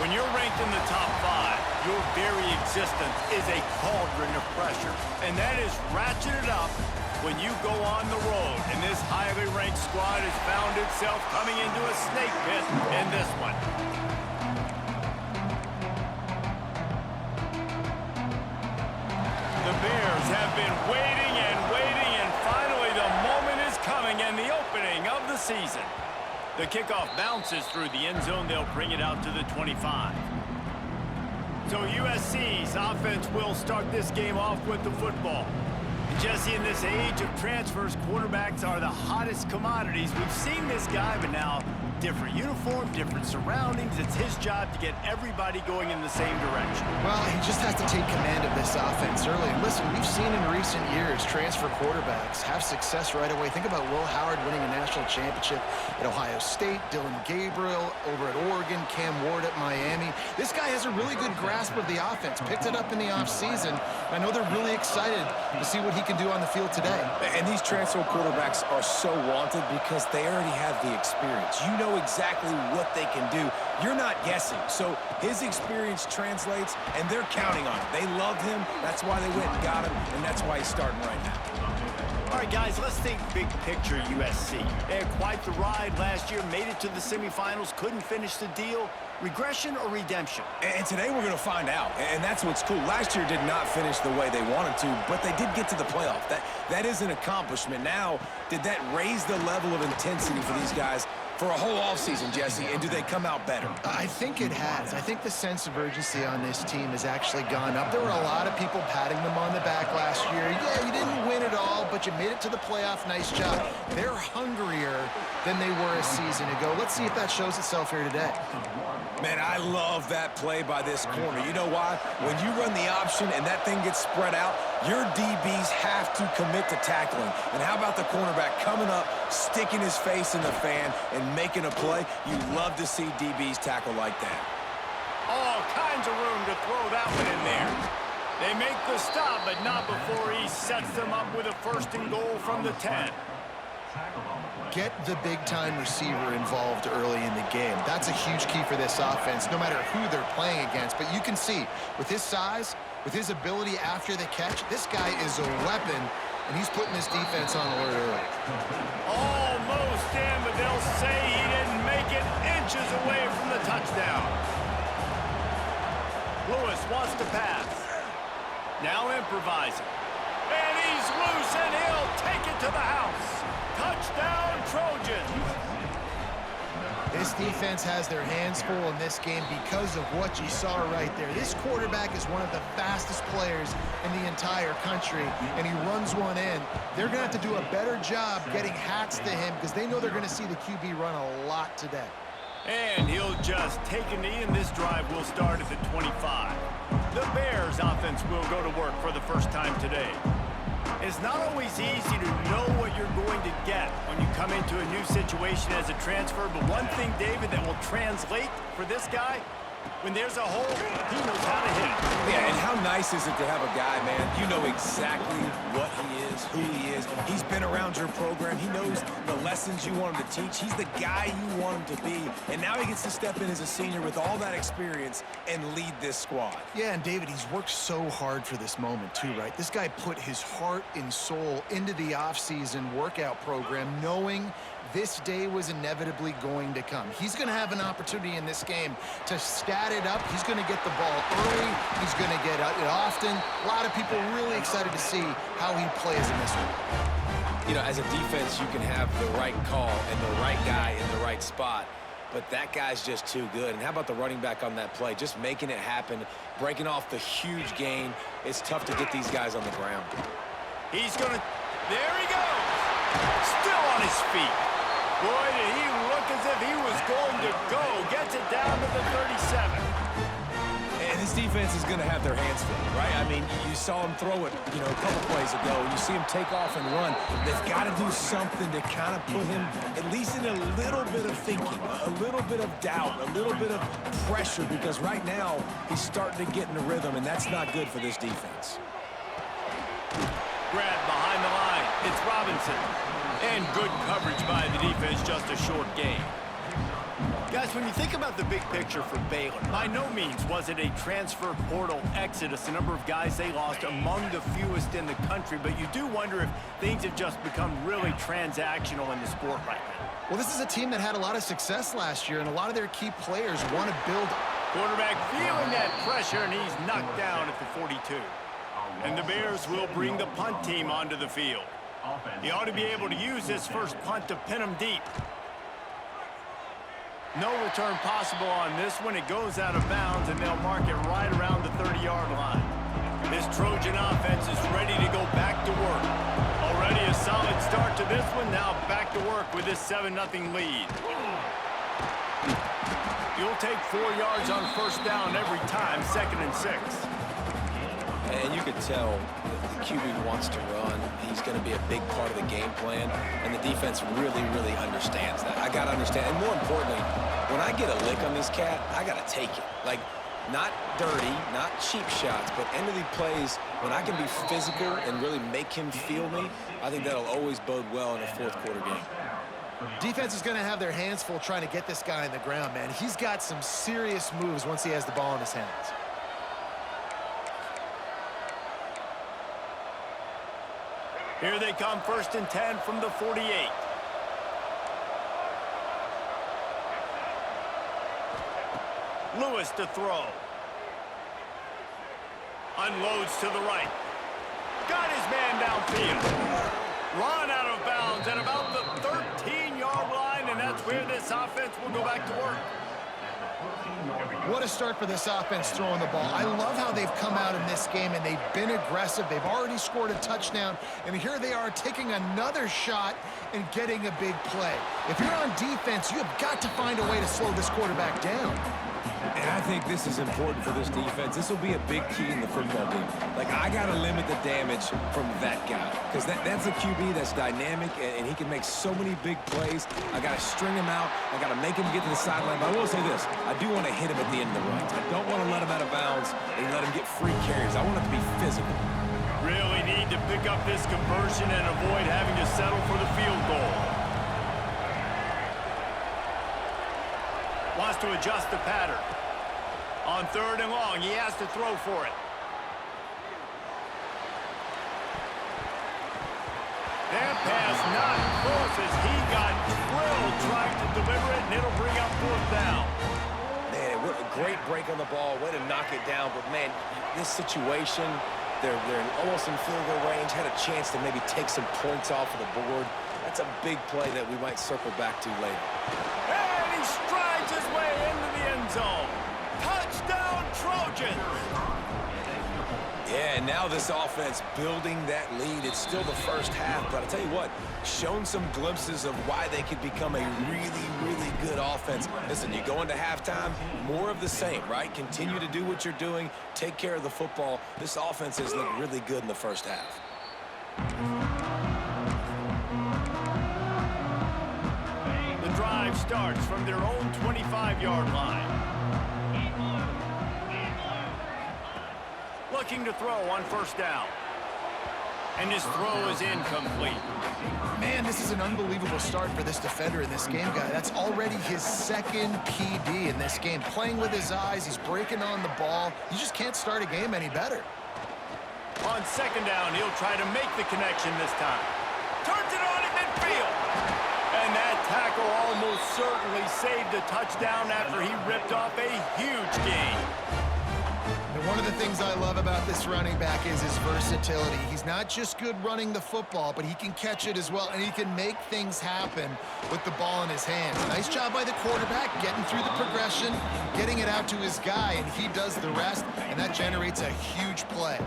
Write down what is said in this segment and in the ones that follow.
When you're ranked in the top 5, your very existence is a cauldron of pressure. And that is ratcheted up when you go on the road. And this highly ranked squad has found itself coming into a snake pit in this one. The Bears have been waiting and waiting, and finally the moment is coming and the opening of the season. The kickoff bounces through the end zone. They'll bring it out to the 25. So USC's offense will start this game off with the football. And Jesse, in this age of transfers, quarterbacks are the hottest commodities. We've seen this guy, but now different uniform, different surroundings. It's his job to get everybody going in the same direction. Well, he just has to take command of this offense early. And listen, we've seen in recent years transfer quarterbacks have success right away. Think about Will Howard winning a national championship at Ohio State, Dylan Gabriel over at Oregon, Cam Ward at Miami. This guy has a really good grasp of the offense, picked it up in the offseason. I know they're really excited to see what he can do on the field today. And these transfer quarterbacks are so wanted because they already have the experience. You know exactly what they can do. You're not guessing. So his experience translates, and they're counting on it. They love him. That's why they went and got him, and that's why he's starting right now. All right, guys, let's think big picture USC. They had quite the ride last year, made it to the semifinals, couldn't finish the deal. Regression or redemption? And today we're going to find out, and that's what's cool. Last year did not finish the way they wanted to, but they did get to the playoff. That is an accomplishment. Now, did that raise the level of intensity for these guys for a whole offseason, Jesse, and do they come out better? I think it has. I think the sense of urgency on this team has actually gone up. There were a lot of people patting them on the back last year. Yeah, you didn't win it all, but you made it to the playoff. Nice job. They're hungrier than they were a season ago. Let's see if that shows itself here today. Man, I love that play by this corner. You know why? When you run the option and that thing gets spread out, your DBs have to commit to tackling. And how about the cornerback coming up, sticking his face in the fan, and making a play? You love to see DBs tackle like that. All kinds of room to throw that one in there. They make the stop, but not before he sets them up with a 1st and goal from the 10. Get the big-time receiver involved early in the game. That's a huge key for this offense, no matter who they're playing against. But you can see, with his size, with his ability after the catch, this guy is a weapon, and he's putting this defense on alert early. Almost in, but they'll say he didn't make it inches away from the touchdown. Lewis wants to pass. Now improvising. And he's loose, and he'll take it to the house. Touchdown, Trojans. This defense has their hands full in this game because of what you saw right there. This quarterback is one of the fastest players in the entire country, and he runs one in. They're going to have to do a better job getting hats to him because they know they're going to see the QB run a lot today. And he'll just take a knee, and this drive will start at the 25. The Bears offense will go to work for the first time today. It's not always easy to know what you're going to get when you come into a new situation as a transfer, but one thing, David, that will translate for this guy, when there's a hole, he knows how to hit it. Yeah, and how nice is it to have a guy, man, you know exactly what he is, who he is. He's been around your program. He knows the lessons you want him to teach. He's the guy you want him to be. And now he gets to step in as a senior with all that experience and lead this squad. Yeah, and David, he's worked so hard for this moment too, right? This guy put his heart and soul into the offseason workout program, knowing this day was inevitably going to come. He's going to have an opportunity in this game to stat it up. He's going to get the ball early. He's going to get it often. A lot of people really excited to see how he plays in this one. You know, as a defense, you can have the right call and the right guy in the right spot, but that guy's just too good. And how about the running back on that play? Just making it happen, breaking off the huge gain. It's tough to get these guys on the ground. He's going to... There he goes! Still on his feet. Boy, did he look as if he was going to go. Gets it down to the 37. And this defense is going to have their hands full, right? I mean, you saw him throw it, you know, a couple plays ago, and you see him take off and run. They've got to do something to kind of put him at least in a little bit of thinking, a little bit of doubt, a little bit of pressure, because right now he's starting to get in the rhythm, and that's not good for this defense. Grab behind the line. It's Robinson. And good coverage by the defense, just a short gain. Guys, when you think about the big picture for Baylor, by no means was it a transfer portal exodus, the number of guys they lost among the fewest in the country, but you do wonder if things have just become really transactional in the sport right now. Well, this is a team that had a lot of success last year, and a lot of their key players want to build. Quarterback feeling that pressure, and he's knocked down at the 42. And the Bears will bring the punt team onto the field. He ought to be able to use this first punt to pin him deep. No return possible on this one. It goes out of bounds, and they'll mark it right around the 30-yard line. This Trojan offense is ready to go back to work. Already a solid start to this one. Now back to work with this 7-0 lead. You'll take 4 yards on first down every time, 2nd and 6. And you could tell the QB wants to run. He's going to be a big part of the game plan, and the defense really, really understands that. I got to understand, and more importantly, when I get a lick on this cat, I got to take it. Like, not dirty, not cheap shots, but end of the plays, when I can be physical and really make him feel me, I think that'll always bode well in a fourth quarter game. Defense is going to have their hands full trying to get this guy on the ground, man. He's got some serious moves once he has the ball in his hands. Here they come, 1st and 10 from the 48. Lewis to throw. Unloads to the right. Got his man downfield. Run out of bounds at about the 13-yard line, and that's where this offense will go back to work. What a start for this offense throwing the ball. I love how they've come out in this game, and they've been aggressive. They've already scored a touchdown, and here they are taking another shot and getting a big play. If you're on defense, you have got to find a way to slow this quarterback down. And I think this is important for this defense. This will be a big key in the football game. Like, I got to limit the damage from that guy, because that's a QB that's dynamic, and he can make so many big plays. I got to string him out. I got to make him get to the sideline. But I will say this. I do want to hit him at the end of the runs. I don't want to let him out of bounds and let him get free carries. I want it to be physical. Really need to pick up this conversion and avoid having to settle for the field goal. Wants to adjust the pattern. On 3rd and long, he has to throw for it. That pass not close as he got drilled trying to deliver it, and it'll bring up 4th down. Man, what a great break on the ball. Way to knock it down. But, man, this situation, they're almost in field goal range, had a chance to maybe take some points off of the board. That's a big play that we might circle back to later. And he strides his way into the end zone. Touchdown, Trojans! Yeah, and now this offense building that lead. It's still the first half, but I'll tell you what, shown some glimpses of why they could become a really, really good offense. Listen, you go into halftime, more of the same, right? Continue to do what you're doing, take care of the football. This offense has looked really good in the first half. The drive starts from their own 25-yard line. Looking to throw on 1st down. And his throw is incomplete. Man, this is an unbelievable start for this defender in this game, guy. That's already his 2nd PD in this game. Playing with his eyes, he's breaking on the ball. You just can't start a game any better. On 2nd down, he'll try to make the connection this time. Turns it on in midfield. And that tackle almost certainly saved a touchdown after he ripped off a huge gain. And one of the things I love about this running back is his versatility. He's not just good running the football, but he can catch it as well, and he can make things happen with the ball in his hands. Nice job by the quarterback, getting through the progression, getting it out to his guy, and he does the rest, and that generates a huge play.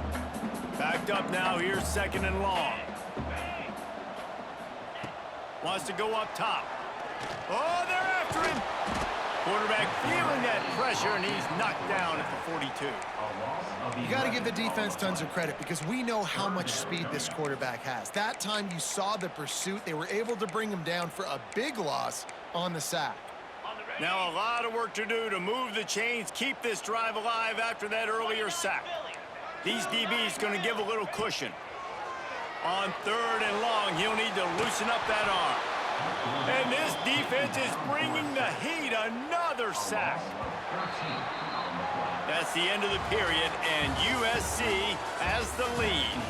Backed up now, here's 2nd and long. Wants to go up top. Oh, they're after him. Quarterback feeling that pressure, and he's knocked down at the 42. You got to give the defense tons of credit because we know how much speed this quarterback has. That time you saw the pursuit. They were able to bring him down for a big loss on the sack. Now a lot of work to do to move the chains, keep this drive alive after that earlier sack. These DBs going to give a little cushion. On 3rd and long, he'll need to loosen up that arm. And this defense is bringing the heat. Another sack. That's the end of the period, and USC has the lead.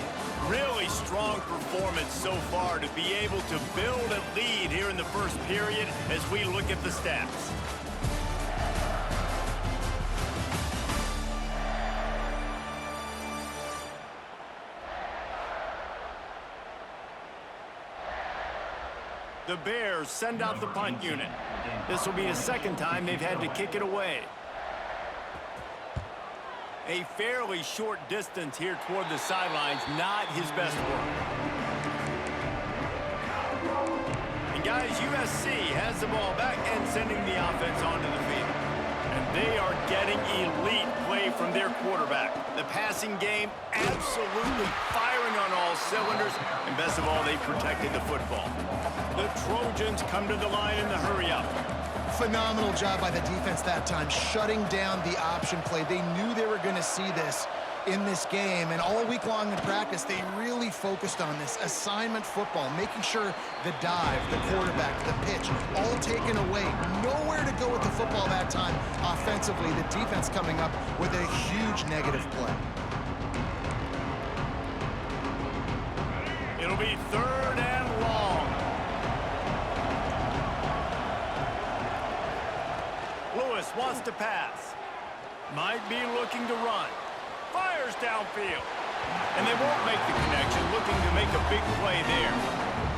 Really strong performance so far to be able to build a lead here in the first period as we look at the stats. The Bears send out the punt unit. This will be the second time they've had to kick it away. A fairly short distance here toward the sidelines, not his best work. And guys, USC has the ball back and sending the offense onto the field. And they are getting elite play from their quarterback. The passing game absolutely firing on all cylinders. And best of all, they protected the football. The Trojans come to the line in the hurry-up. Phenomenal job by the defense that time, shutting down the option play. They knew they were going to see this in this game, and all week long in practice, they really focused on this assignment football, making sure the dive, the quarterback, the pitch, all taken away. Nowhere to go with the football that time offensively. The defense coming up with a huge negative play. It'll be 3rd and long. Lewis wants to pass. Might be looking to run. Fires downfield. And they won't make the connection, looking to make a big play there.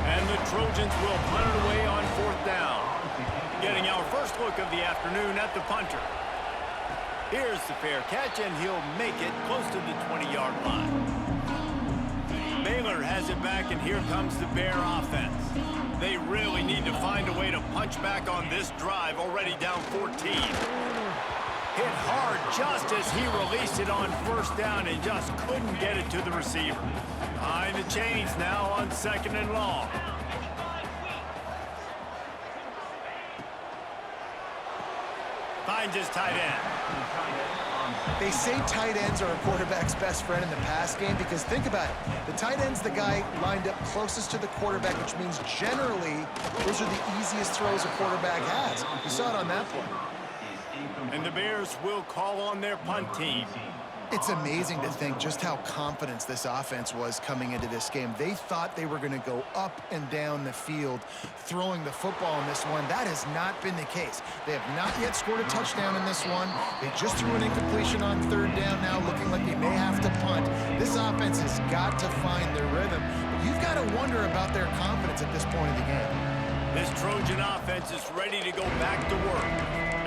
And the Trojans will punt it away on 4th down. Getting our first look of the afternoon at the punter. Here's the fair catch, and he'll make it close to the 20-yard line. Baylor has it back, and here comes the Bear offense. They really need to find a way to punch back on this drive, already down 14. Hit hard just as he released it on 1st down and just couldn't get it to the receiver. Behind the chains now on 2nd and long. Finds his tight end. They say tight ends are a quarterback's best friend in the pass game because think about it. The tight end's the guy lined up closest to the quarterback, which means generally those are the easiest throws a quarterback has. You saw it on that play. And the Bears will call on their punt team. It's amazing to think just how confident this offense was coming into this game. They thought they were going to go up and down the field throwing the football in this one. That has not been the case. They have not yet scored a touchdown in this one. They just threw an incompletion on 3rd down now, looking like they may have to punt. This offense has got to find their rhythm. But you've got to wonder about their confidence at this point of the game. This Trojan offense is ready to go back to work.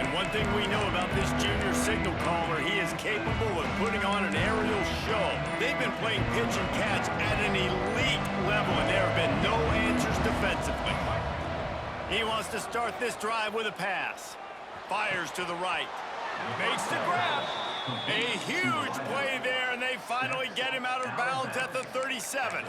And one thing we know about this junior signal caller, he is capable of putting on an aerial show. They've been playing pitch and catch at an elite level, and there have been no answers defensively. He wants to start this drive with a pass. Fires to the right. Makes the grab. A huge play there, and they finally get him out of bounds at the 37.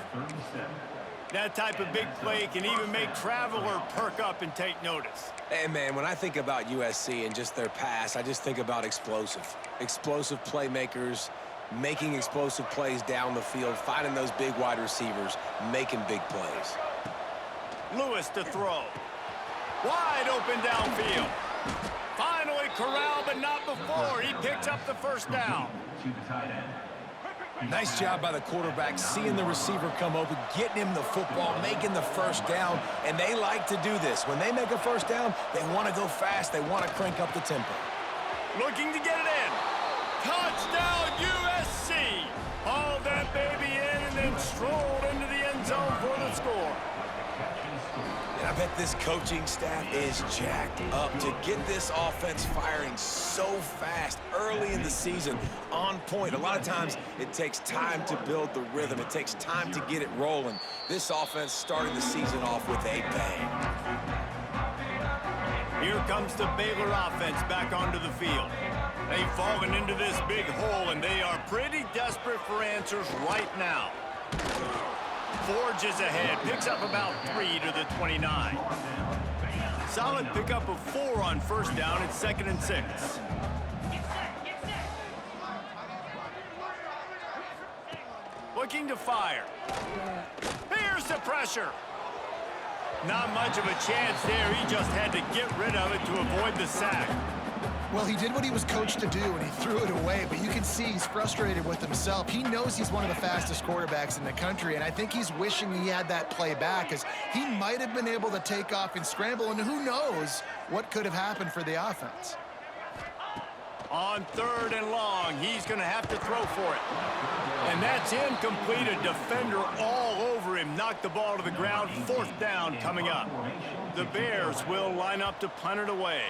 That type of big play can even make Traveler perk up and take notice. Hey, man, when I think about USC and just their pass, I just think about explosive. Explosive playmakers, making explosive plays down the field, finding those big wide receivers, making big plays. Lewis to throw. Wide open downfield. Finally corralled, but not before. He picks up the 1st down. Nice job by the quarterback, seeing the receiver come open, getting him the football, making the 1st down, and they like to do this. When they make a 1st down, they want to go fast. They want to crank up the tempo. Looking to get it in. Touchdown, USC. Hauled that baby in and then strolled into the end zone for the score. And I bet this coaching staff is jacked up to get this offense firing so fast early in the season, on point. A lot of times it takes time to build the rhythm. It takes time to get it rolling. This offense starting the season off with a bang. Here comes the Baylor offense back onto the field. They've fallen into this big hole, and they are pretty desperate for answers right now. Forges ahead, picks up about 3 to the 29. Solid pickup of 4 on 1st down. It's 2nd and 6. Looking to fire. Here's the pressure. Not much of a chance there. He just had to get rid of it to avoid the sack. Well, he did what he was coached to do, and he threw it away, but you can see he's frustrated with himself. He knows he's one of the fastest quarterbacks in the country, and I think he's wishing he had that play back, as he might have been able to take off and scramble, and who knows what could have happened for the offense. On 3rd and long, he's going to have to throw for it. And that's incomplete. A defender all over him. Knocked the ball to the ground. 4th down coming up. The Bears will line up to punt it away.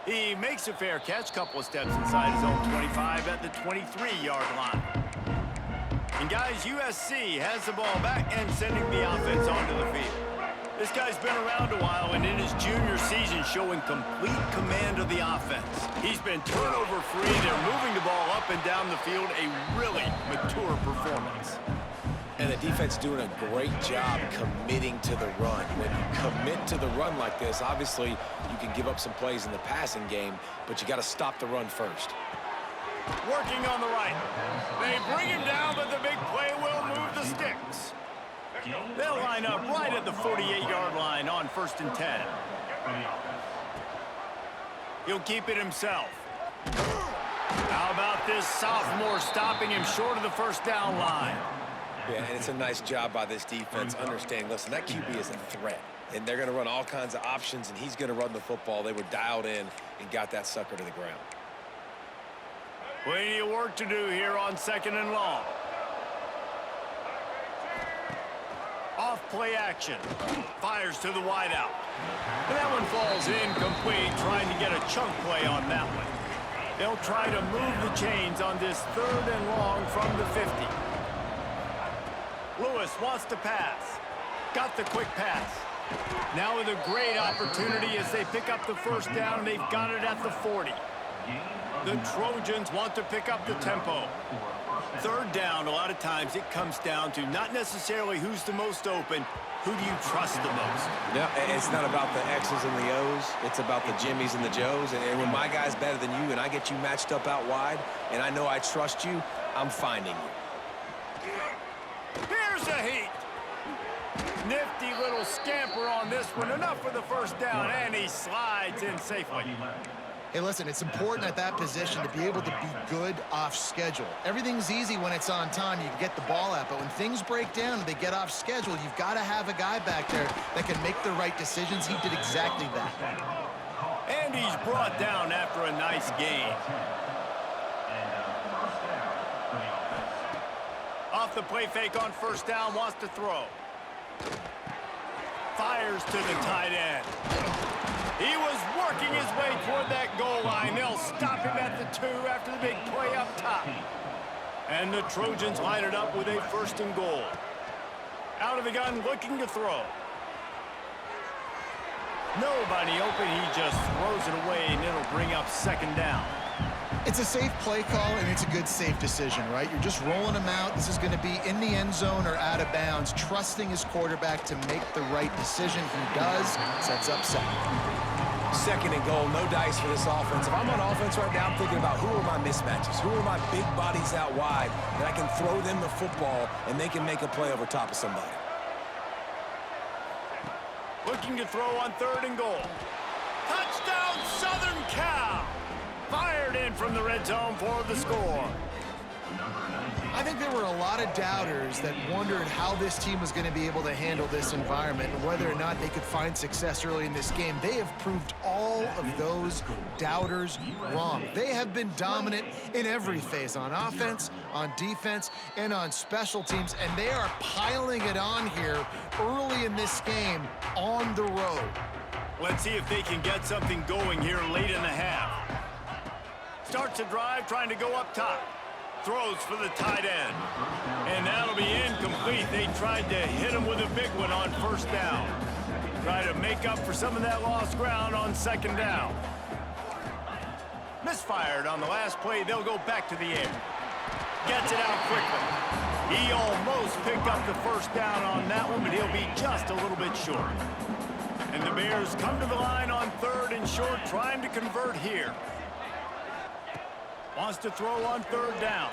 He makes a fair catch, couple of steps inside his own 25 at the 23-yard line. And guys, USC has the ball back and sending the offense onto the field. This guy's been around a while, and in his junior season showing complete command of the offense. He's been turnover-free. They're moving the ball up and down the field. A really mature performance. And the defense doing a great job committing to the run. When you commit to the run like this, obviously you can give up some plays in the passing game, but you got to stop the run first. Working on the right. They bring him down, but the big play will move the sticks. They'll line up right at the 48-yard line on 1st and 10. He'll keep it himself. How about this sophomore stopping him short of the 1st down line? Yeah, and it's a nice job by this defense understanding, listen, that QB is a threat. And they're going to run all kinds of options, and he's going to run the football. They were dialed in and got that sucker to the ground. Plenty of work to do here on 2nd and long. Off play action. Fires to the wideout. And that one falls incomplete, trying to get a chunk play on that one. They'll try to move the chains on this 3rd and long from the 50. Lewis wants to pass. Got the quick pass. Now with a great opportunity as they pick up the 1st down. They've got it at the 40. The Trojans want to pick up the tempo. 3rd down, a lot of times it comes down to not necessarily who's the most open, who do you trust the most? Yeah, it's not about the X's and the O's. It's about the Jimmies and the Joes. And when my guy's better than you and I get you matched up out wide and I know I trust you, I'm finding you. Here's a heat. Nifty little scamper on this one. Enough for the 1st down, and he slides in safely. Hey, listen, it's important at that position to be able to be good off schedule. Everything's easy when it's on time. You can get the ball out, but when things break down and they get off schedule, you've got to have a guy back there that can make the right decisions. He did exactly that. And he's brought down after a nice gain. Off the play fake on 1st down, wants to throw. Fires to the tight end. He was working his way toward that goal line. They'll stop him at the 2 after the big play up top. And the Trojans line it up with a 1st and goal. Out of the gun, looking to throw. Nobody open. He just throws it away, and it'll bring up 2nd down. It's a safe play call, and it's a good safe decision, right? You're just rolling him out. This is going to be in the end zone or out of bounds, trusting his quarterback to make the right decision. He does. Sets up 2nd. 2nd and goal, no dice for this offense. If I'm on offense right now, I'm thinking about who are my mismatches? Who are my big bodies out wide that I can throw them the football and they can make a play over top of somebody? Looking to throw on 3rd and goal. Touchdown, Southern Cal! Fired in from the red zone for the score. I think there were a lot of doubters that wondered how this team was going to be able to handle this environment and whether or not they could find success early in this game. They have proved all of those doubters wrong. They have been dominant in every phase, on offense, on defense, and on special teams, and they are piling it on here early in this game on the road. Let's see if they can get something going here late in the half. Starts a drive, trying to go up top. Throws for the tight end. And that'll be incomplete. They tried to hit him with a big one on 1st down. Try to make up for some of that lost ground on 2nd down. Misfired on the last play. They'll go back to the air. Gets it out quickly. He almost picked up the 1st down on that one, but he'll be just a little bit short. And the Bears come to the line on 3rd and short, trying to convert here. Wants to throw on 3rd down.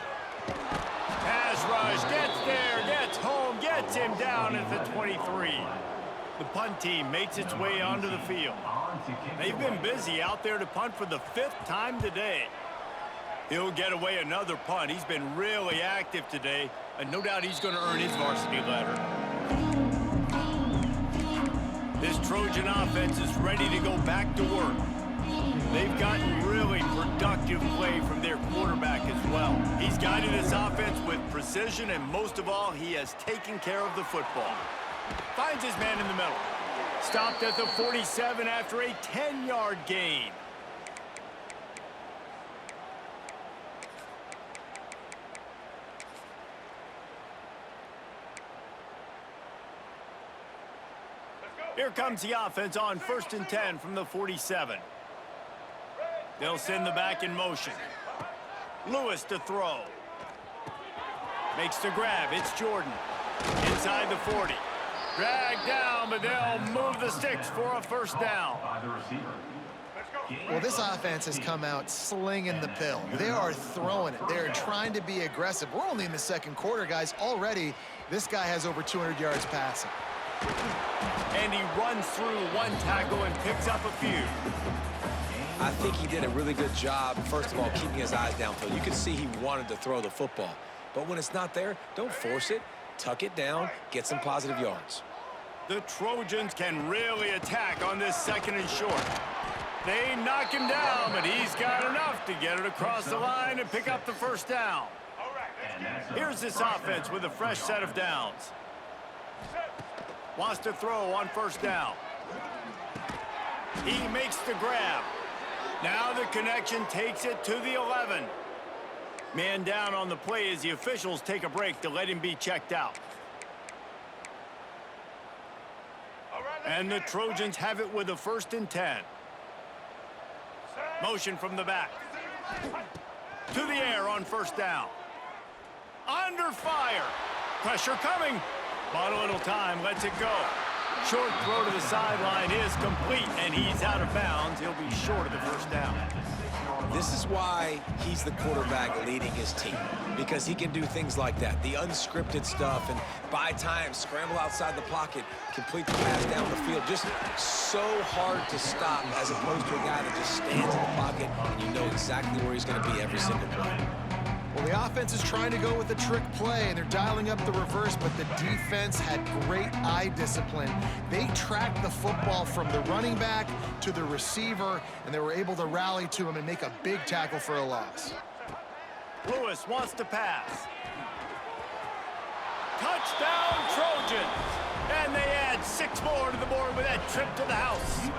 Pass rush, gets there, gets home, gets him down at the 23. The punt team makes its way onto the field. They've been busy out there to punt for the 5th time today. He'll get away another punt. He's been really active today, and no doubt he's going to earn his varsity letter. This Trojan offense is ready to go back to work. They've gotten really productive play from their quarterback as well. He's guided this offense with precision, and most of all, he has taken care of the football. Finds his man in the middle. Stopped at the 47 after a 10-yard gain. Here comes the offense on 1st and 10 from the 47. They'll send the back in motion. Lewis to throw. Makes the grab. It's Jordan. Inside the 40. Dragged down, but they'll move the sticks for a first down. Well, this offense has come out slinging the pill. They are throwing it. They're trying to be aggressive. We're only in the 2nd quarter, guys. Already, this guy has over 200 yards passing. And he runs through one tackle and picks up a few. I think he did a really good job, first of all, keeping his eyes downfield. You could see he wanted to throw the football. But when it's not there, don't force it. Tuck it down, get some positive yards. The Trojans can really attack on this 2nd and short. They knock him down, but he's got enough to get it across the line and pick up the first down. Here's this offense with a fresh set of downs. Wants to throw on 1st down. He makes the grab. Now the connection takes it to the 11. Man down on the play as the officials take a break to let him be checked out. And the Trojans have it with a 1st and 10. Motion from the back. To the air on 1st down. Under fire. Pressure coming. Bought a little time, lets it go. Short throw to the sideline is complete, and he's out of bounds. He'll be short of the 1st down. This is why he's the quarterback leading his team, because he can do things like that, the unscripted stuff, and buy time, scramble outside the pocket, complete the pass down the field. Just so hard to stop as opposed to a guy that just stands in the pocket and you know exactly where he's going to be every single play. Well, the offense is trying to go with a trick play, and they're dialing up the reverse, but the defense had great eye discipline. They tracked the football from the running back to the receiver, and they were able to rally to him and make a big tackle for a loss. Lewis wants to pass. Touchdown, Trojans! And they add 6 more to the board with that trip to the house.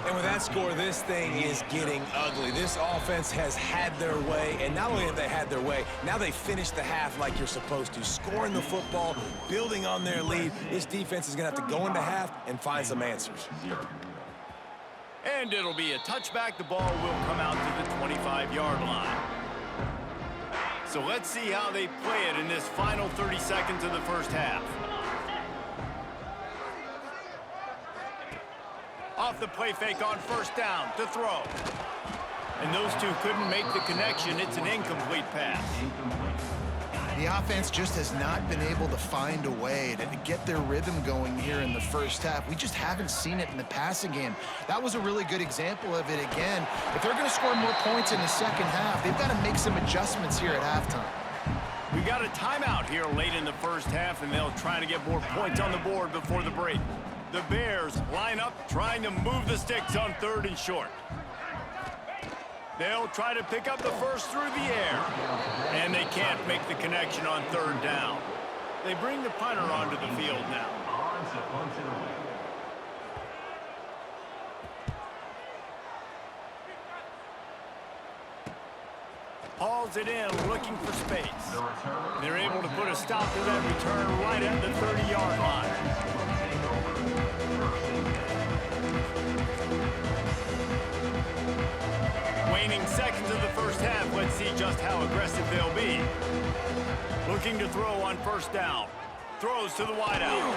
And with that score, this thing is getting ugly. This offense has had their way, and not only have they had their way, now they finished the half like you're supposed to, scoring the football, building on their lead. This defense is going to have to go into half and find some answers. And it'll be a touchback. The ball will come out to the 25-yard line. So let's see how they play it in this final 30 seconds of the 1st half. Off the play fake on 1st down to throw. And those two couldn't make the connection. It's an incomplete pass. The offense just has not been able to find a way to get their rhythm going here in the 1st half. We just haven't seen it in the passing game. That was a really good example of it again. If they're going to score more points in the 2nd half, they've got to make some adjustments here at halftime. We got a timeout here late in the 1st half, and they'll try to get more points on the board before the break. The Bears line up, trying to move the sticks on 3rd and short. They'll try to pick up the first through the air. And they can't make the connection on 3rd down. They bring the punter onto the field now. Hauls it in, looking for space. They're able to put a stop to that return right at the 30-yard line. Waning seconds of the 1st half. Let's see just how aggressive they'll be. Looking to throw on 1st down. Throws to the wideout.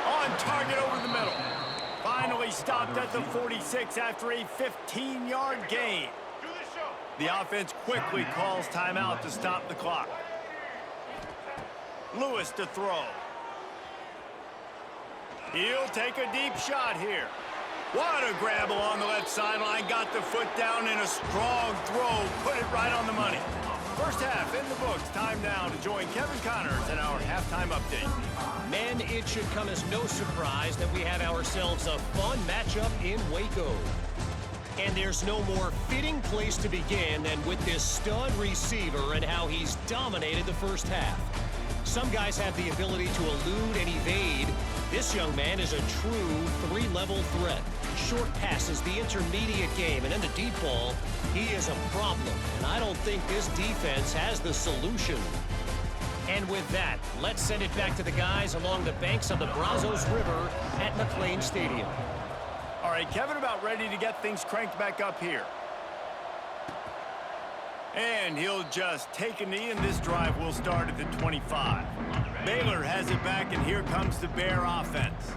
On target over the middle. Finally stopped at the 46 after a 15-yard gain. The offense quickly calls timeout to stop the clock. Lewis to throw. He'll take a deep shot here. What a grab along the left sideline. Got the foot down in a strong throw. Put it right on the money. First half in the books. Time now to join Kevin Connors in our halftime update. Men, it should come as no surprise that we have ourselves a fun matchup in Waco. And there's no more fitting place to begin than with this stud receiver and how he's dominated the first half. Some guys have the ability to elude and evade. This young man is a true three-level threat. Short passes, the intermediate game, and then the deep ball, he is a problem. And I don't think this defense has the solution. And with that, let's send it back to the guys along the banks of the Brazos River at McLean Stadium. All right, Kevin about ready to get things cranked back up here. And he'll just take a knee, and this drive will start at the 25. Baylor has it back, and here comes the Bear offense.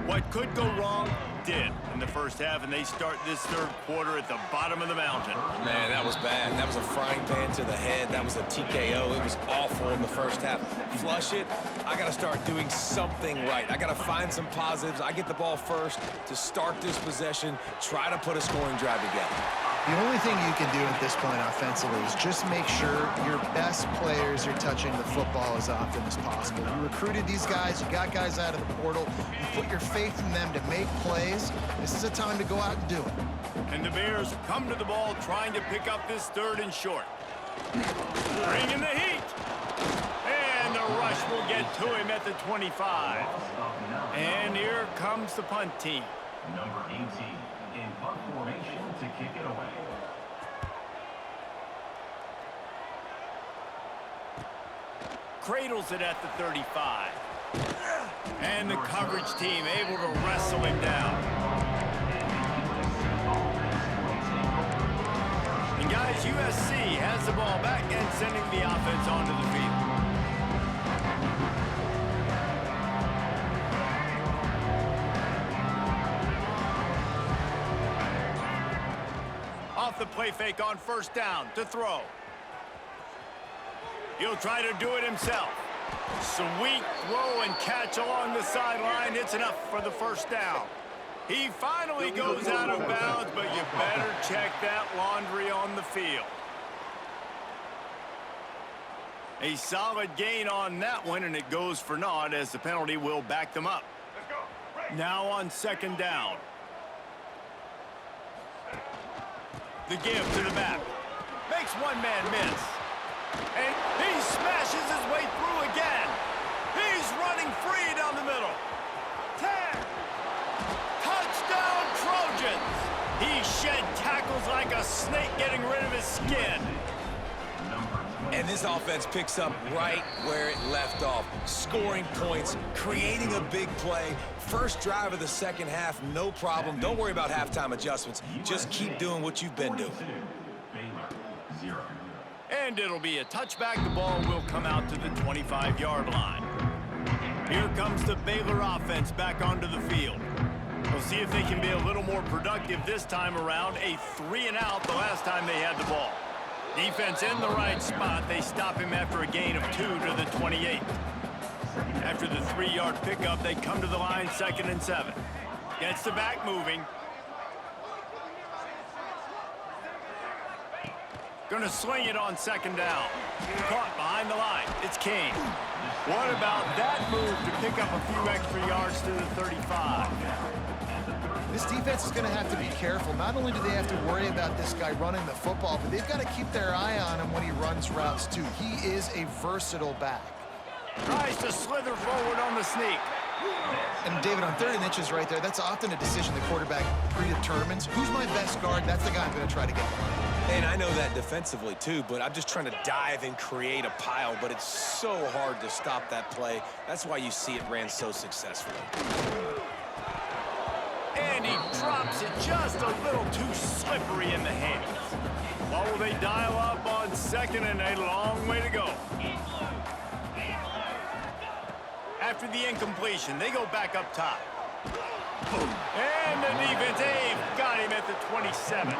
What could go wrong did in the first half, and they start this third quarter at the bottom of the mountain. Man, that was bad. That was a frying pan to the head. That was a TKO. It was awful in the first half. Flush it. I got to start doing something right. I got to find some positives. I get the ball first to start this possession, try to put a scoring drive together. The only thing you can do at this point offensively is just make sure your best players are touching the football as often as possible. You recruited these guys, you got guys out of the portal, you put your faith in them to make plays. This is a time to go out and do it. And the Bears come to the ball trying to pick up this third and short. Bringing the heat. And the rush will get to him at the 25. And here comes the punt team. Number 18 in punt formation to kick it away. Cradles it at the 35. And the coverage team able to wrestle him down. And guys, USC has the ball back and sending the offense onto the field. Off the play fake on first down to throw. He'll try to do it himself. Sweet throw and catch along the sideline. It's enough for the first down. He finally goes out of bounds, but you better check that laundry on the field. A solid gain on that one, and it goes for naught as the penalty will back them up. Now on second down. The give to the back. Makes one man miss. And he smashes his way through again. He's running free down the middle. 10. Touchdown Trojans. He shed tackles like a snake getting rid of his skin. And this offense picks up right where it left off. Scoring points, creating a big play. First drive of the second half, no problem. Don't worry about halftime adjustments. Just keep doing what you've been doing. And it'll be a touchback. The ball will come out to the 25-yard line. Here comes the Baylor offense back onto the field. We'll see if they can be a little more productive this time around. A 3-and-out the last time they had the ball. Defense in the right spot. They stop him after a gain of 2 to the 28. After the 3-yard pickup, they come to the line 2nd and 7. Gets the back moving. Gonna swing it on second down. Caught behind the line. It's Kane. What about that move to pick up a few extra yards to the 35? This defense is going to have to be careful. Not only do they have to worry about this guy running the football, but they've got to keep their eye on him when he runs routes too. He is a versatile back. Tries to slither forward on the sneak. And David, on 3rd and inches right there, that's often a decision the quarterback predetermines. Who's my best guard? That's the guy I'm going to try to get behind. And I know that defensively too, but I'm just trying to dive and create a pile, but it's so hard to stop that play. That's why you see it ran so successfully. And he drops it just a little too slippery in the hands. What will they dial up on 2nd and a long way to go? After the incompletion, they go back up top. And the defense got him at the 27.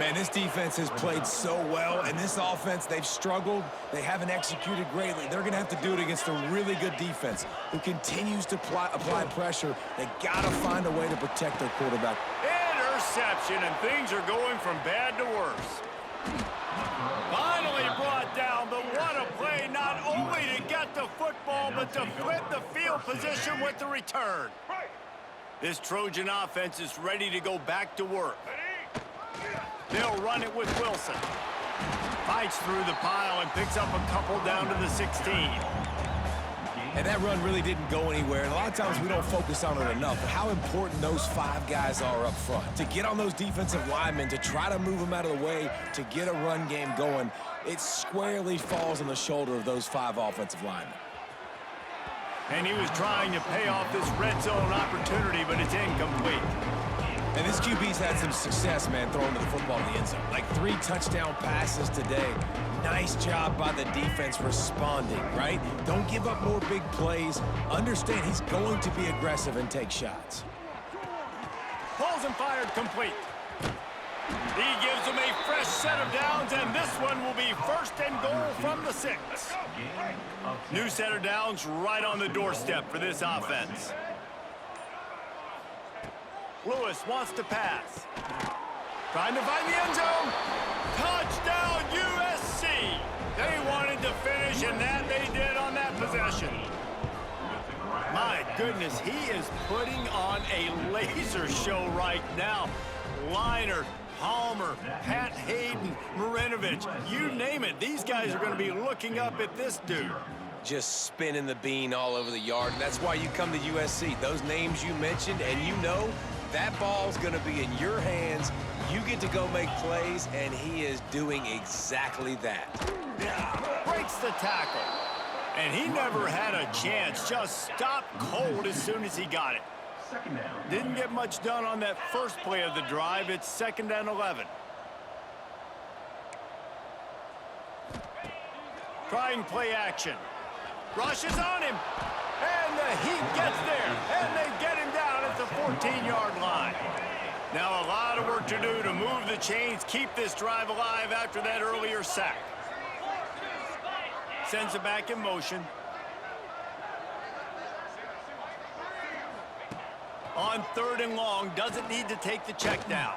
Man, this defense has played so well, and this offense, they've struggled. They haven't executed greatly. They're going to have to do it against a really good defense who continues to apply pressure. They got to find a way to protect their quarterback. Interception, and things are going from bad to worse. Finally brought down, but what a play, not only to get the football, but to flip the field position with the return. This Trojan offense is ready to go back to work. They'll run it with Wilson. Fights through the pile and picks up a couple down to the 16. And that run really didn't go anywhere. And a lot of times we don't focus on it enough. But how important those 5 guys are up front. To get on those defensive linemen, to try to move them out of the way, to get a run game going, it squarely falls on the shoulder of those 5 offensive linemen. And he was trying to pay off this red zone opportunity, but it's incomplete. And this QB's had some success, man, throwing the football in the end zone. Like 3 touchdown passes today. Nice job by the defense responding, right? Don't give up more big plays. Understand he's going to be aggressive and take shots. Pulls and fired complete. He gives them a fresh set of downs, and this one will be 1st and goal from the 6. New set of downs right on the doorstep for this offense. Lewis wants to pass. Trying to find the end zone. Touchdown, USC. They wanted to finish, and that they did on that possession. My goodness, he is putting on a laser show right now. Liner, Palmer, Pat Hayden, Marinovich, you name it. These guys are going to be looking up at this dude. Just spinning the bean all over the yard. That's why you come to USC. Those names you mentioned, and you know that ball's going to be in your hands. You get to go make plays, and he is doing exactly that. Breaks the tackle. And he never had a chance. Just stopped cold as soon as he got it. Didn't get much done on that first play of the drive. It's 2nd and 11. Trying play action. Rushes on him. And the Heat gets there. And they get him down at the 14-yard line. Now a lot of work to do to move the chains, keep this drive alive after that earlier sack. Sends it back in motion. On 3rd and long, doesn't need to take the check down.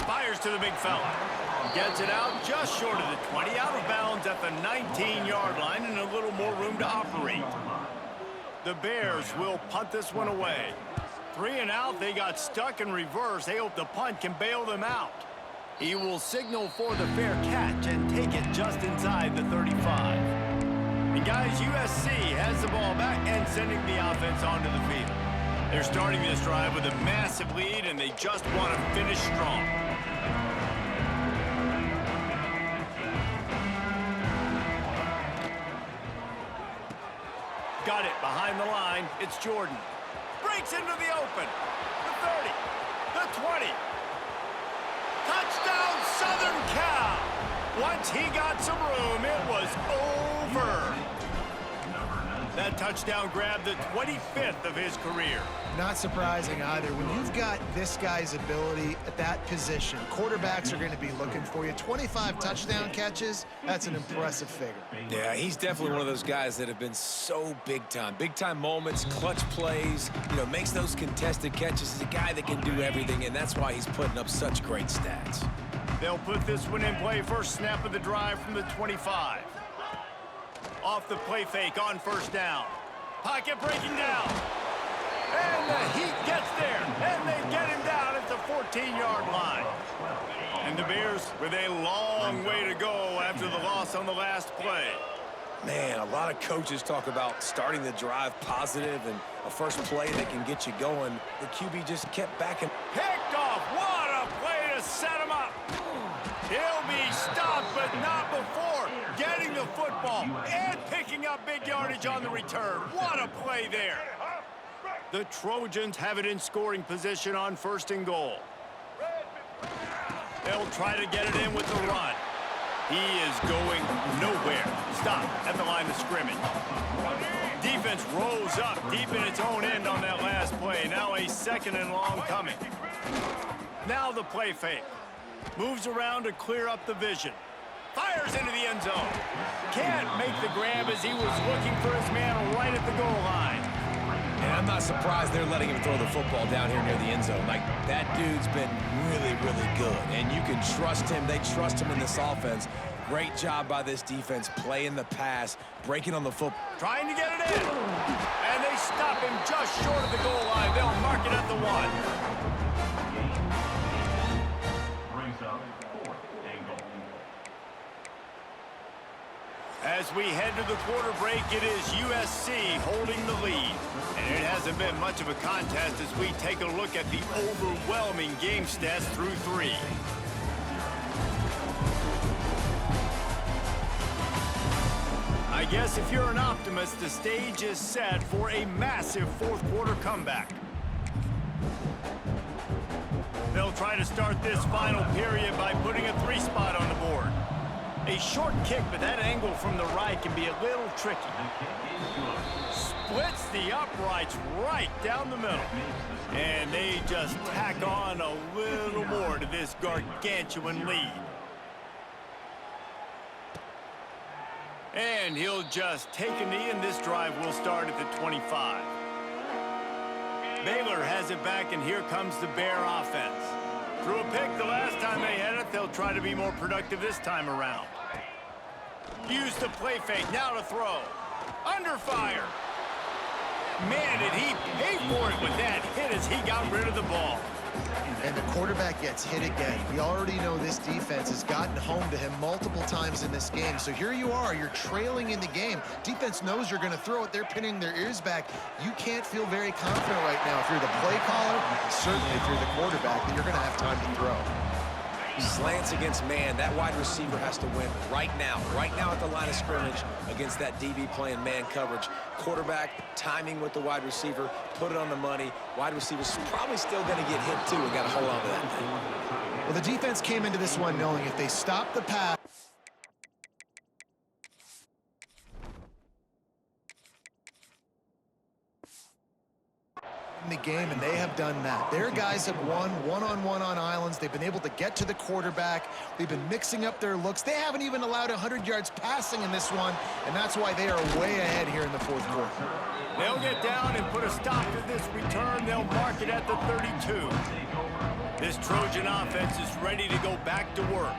Fires to the big fella. Gets it out just short of the 20, out of bounds at the 19-yard line, and a little more room to operate. The Bears will punt this one away. 3 and out, they got stuck in reverse. They hope the punt can bail them out. He will signal for the fair catch and take it just inside the 35. And guys, USC has the ball back and sending the offense onto the field. They're starting this drive with a massive lead, and they just want to finish strong. Got it behind the line. It's Jordan. Breaks into the open. The 30. The 20. Touchdown, Southern Cal. Once he got some room, it was over. That touchdown grabbed the 25th of his career. Not surprising either. When you've got this guy's ability at that position, quarterbacks are going to be looking for you. 25 touchdown catches, that's an impressive figure. Yeah, he's definitely one of those guys that have been so big time. Big time moments, clutch plays, you know, makes those contested catches. He's a guy that can do everything, and that's why he's putting up such great stats. They'll put this one in play. First snap of the drive from the 25. Off the play fake on 1st down. Pocket breaking down. And the Heat gets there. And they get him down at the 14-yard line. And the Bears with a long way to go after the loss on the last play. Man, a lot of coaches talk about starting the drive positive and a first play that can get you going. The QB just kept backing. Picked off. What a play to set him up. He'll be stopped, but not before getting the football and picking up big yardage on the return. What a play there. The Trojans have it in scoring position on 1st and goal. They'll try to get it in with the run. He is going nowhere. Stop at the line of scrimmage. Defense rolls up deep in its own end on that last play. Now a 2nd and long coming. Now the play fake. Moves around to clear up the vision. Fires into the end zone. Can't make the grab as he was looking for his man right at the goal line. And I'm not surprised they're letting him throw the football down here near the end zone. Like, that dude's been really, really good. And you can trust him. They trust him in this offense. Great job by this defense playing the pass, breaking on the football. Trying to get it in. And they stop him just short of the goal line. They'll mark it at the 1. Brings up 4th and goal. As we head to the quarter break, it is USC holding the lead. And it hasn't been much of a contest as we take a look at the overwhelming game stats through 3. I guess if you're an optimist, the stage is set for a massive fourth quarter comeback. They'll try to start this final period by putting a 3 spot on the board. A short kick, but that angle from the right can be a little tricky. Splits the uprights right down the middle. And they just tack on a little more to this gargantuan lead. And he'll just take a knee, and this drive will start at the 25. Baylor has it back, and here comes the Bear offense. Threw a pick the last time they had it. They'll try to be more productive this time around. Use the play fake, now to throw. Under fire. Man, did he pay for it with that hit as he got rid of the ball. And the quarterback gets hit again. We already know this defense has gotten home to him multiple times in this game. So here you are, you're trailing in the game. Defense knows you're going to throw it. They're pinning their ears back. You can't feel very confident right now if you're the play caller, certainly if you're the quarterback, that you're going to have time to throw. Slants against man. That wide receiver has to win right now at the line of scrimmage against that DB playing man coverage. Quarterback, timing with the wide receiver, put it on the money. Wide receiver's probably still going to get hit too and got to hold on to that thing. Well, the defense came into this one knowing if they stop the pass, in the game, and they have done that. Their guys have won one-on-one on islands. They've been able to get to the quarterback. They've been mixing up their looks. They haven't even allowed 100 yards passing in this one, and that's why they are way ahead here in the fourth quarter. They'll get down and put a stop to this return. They'll mark it at the 32. This Trojan offense is ready to go back to work.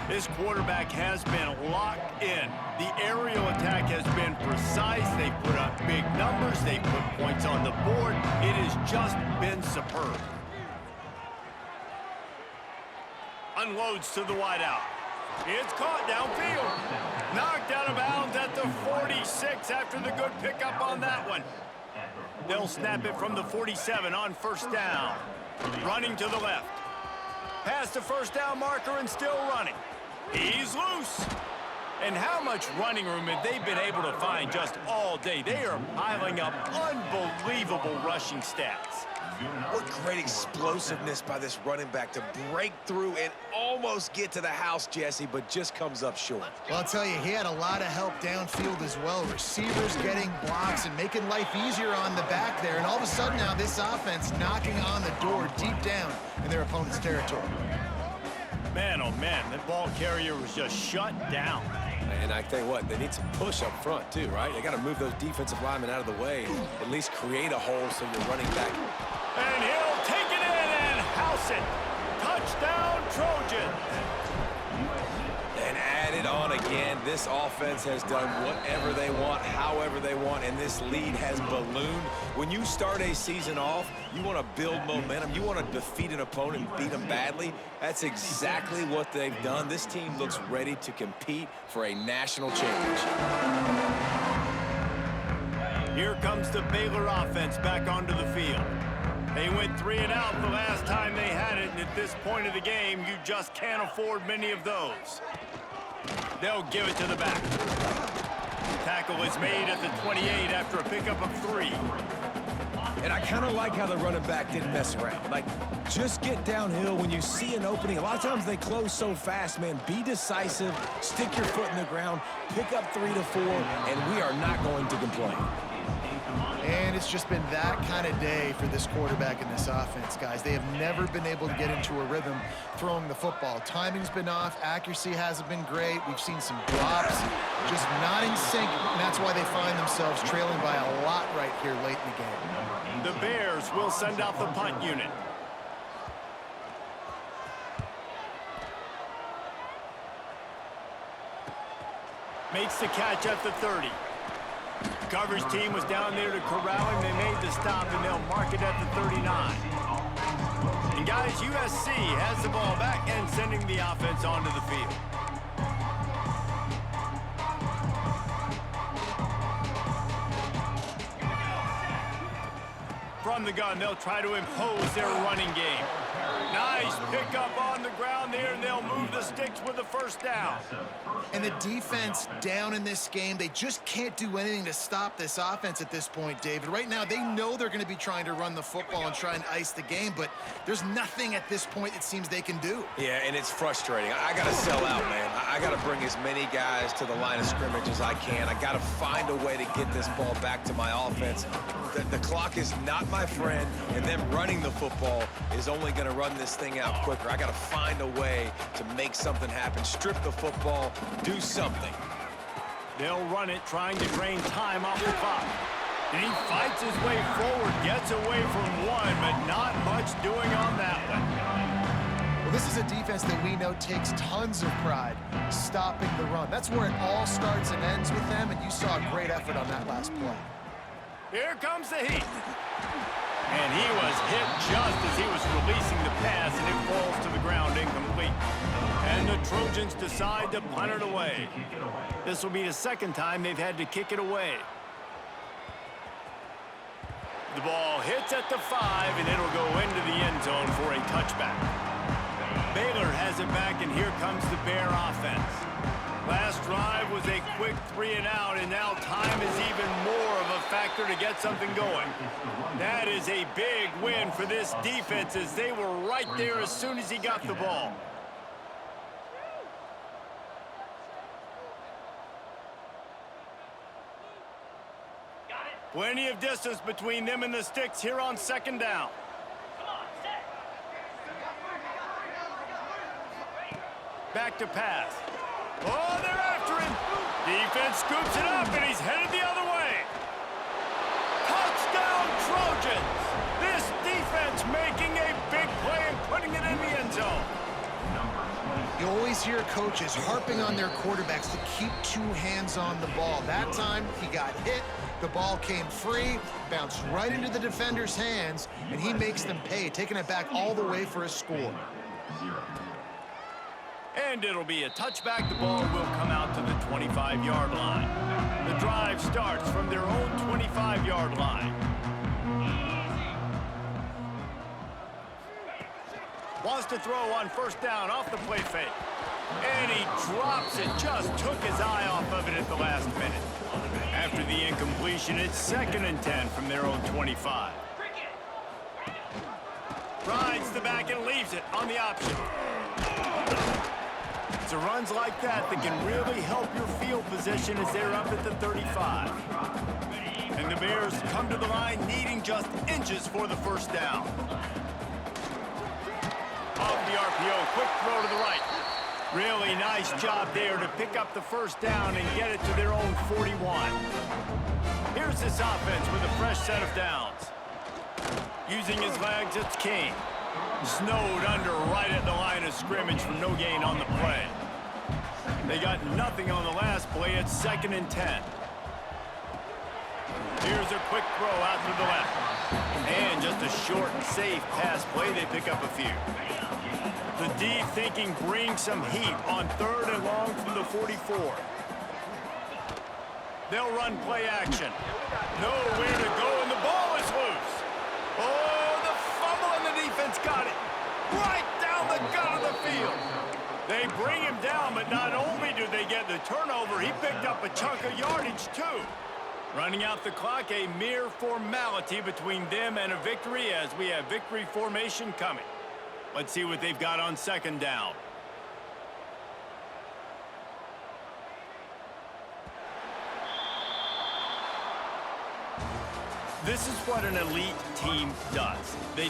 This quarterback has been locked in. The aerial attack has been precise. They've put up big numbers. They've put points on the board. It has just been superb. Unloads to the wideout. It's caught downfield. Knocked out of bounds at the 46 after the good pickup on that one. They'll snap it from the 47 on first down. Running to the left. Past the first down marker and still running. He's loose. And how much running room have they been able to find just all day? They are piling up unbelievable rushing stats. What great explosiveness by this running back to break through and almost get to the house, Jesse, but just comes up short. Well, I'll tell you, he had a lot of help downfield as well. Receivers getting blocks and making life easier on the back there. And all of a sudden now, this offense knocking on the door deep down in their opponent's territory. Man, oh man, that ball carrier was just shut down. And I tell you what, they need some push up front too, right? They got to move those defensive linemen out of the way, at least create a hole so you're running back. And he'll take it in and house it. Touchdown, Trojans. And add it on again. This offense has done whatever they want, however they want, and this lead has ballooned. When you start a season off, you want to build momentum. You want to defeat an opponent and beat them badly. That's exactly what they've done. This team looks ready to compete for a national championship. Here comes the Baylor offense back onto the field. They went 3 and out the last time they had it, and at this point of the game, you just can't afford many of those. They'll give it to the back. Tackle is made at the 28 after a pickup of 3. And I kind of like how the running back didn't mess around. Like, just get downhill when you see an opening. A lot of times they close so fast, man. Be decisive, stick your foot in the ground, pick up 3 to 4, and we are not going to complain. And it's just been that kind of day for this quarterback and this offense, guys. They have never been able to get into a rhythm throwing the football. Timing's been off. Accuracy hasn't been great. We've seen some drops, just not in sync, and that's why they find themselves trailing by a lot right here late in the game. The Bears will send out the punt unit. Makes the catch at the 30. Coverage team was down there to corral him. They made the stop, and they'll mark it at the 39. And guys, USC has the ball back and sending the offense onto the field. From the gun, they'll try to impose their running game. Nice pickup on the ground there, and they'll move the sticks with the first down. And the defense down in this game, they just can't do anything to stop this offense at this point, David. Right now, they know they're going to be trying to run the football and try and ice the game, but there's nothing at this point it seems they can do. Yeah, and it's frustrating. I got to sell out, man. I got to bring as many guys to the line of scrimmage as I can. I got to find a way to get this ball back to my offense. The clock is not my friend, and them running the football is only going to run this thing out quicker. I got to find a way to make something happen. Strip the football, do something. They'll run it, trying to drain time off the clock. And he fights his way forward, gets away from one, but not much doing on that one. Well, this is a defense that we know takes tons of pride stopping the run. That's where it all starts and ends with them, and you saw a great effort on that last play. Here comes the heat. And he was hit just as he was releasing the pass, and it falls to the ground incomplete. And the Trojans decide to punt it away. This will be the second time they've had to kick it away. The ball hits at the 5, and it'll go into the end zone for a touchback. Baylor has it back, and here comes the Bear offense. Last drive was a quick 3-and-out, and now time is even more of a factor to get something going. That is a big win for this defense, as they were right there as soon as he got the ball. Plenty of distance between them and the sticks here on second down. Back to pass. Oh, they're after him. Defense scoops it up, and he's headed the other way. Touchdown, Trojans. This defense making a big play and putting it in the end zone. You always hear coaches harping on their quarterbacks to keep two hands on the ball. That time, he got hit. The ball came free, bounced right into the defender's hands, and he makes them pay, taking it back all the way for a score. And it'll be a touchback. The ball will come out to the 25-yard line. The drive starts from their own 25-yard line. Wants to throw on first down off the play fake. And he drops it. Just took his eye off of it at the last minute. After the incompletion, it's 2nd and 10 from their own 25. Rides the back and leaves it on the option. It's runs like that that can really help your field position as they're up at the 35. And the Bears come to the line needing just inches for the first down. Off the RPO, quick throw to the right. Really nice job there to pick up the first down and get it to their own 41. Here's this offense with a fresh set of downs. Using his legs, it's King. Snowed under right at the line of scrimmage for no gain on the play. They got nothing on the last play. It's 2nd and 10. Here's a quick throw out to the left. And just a short and safe pass play. They pick up a few. The D thinking bring some heat on 3rd and long from the 44. They'll run play action. Nowhere to go, and the ball is loose. Oh, the fumble, and the defense got it. Right down the gut of the field. They bring him down, but not only do they get the turnover, he picked up a chunk of yardage, too. Running out the clock, a mere formality between them and a victory as we have victory formation coming. Let's see what they've got on 2nd down. This is what an elite team does. They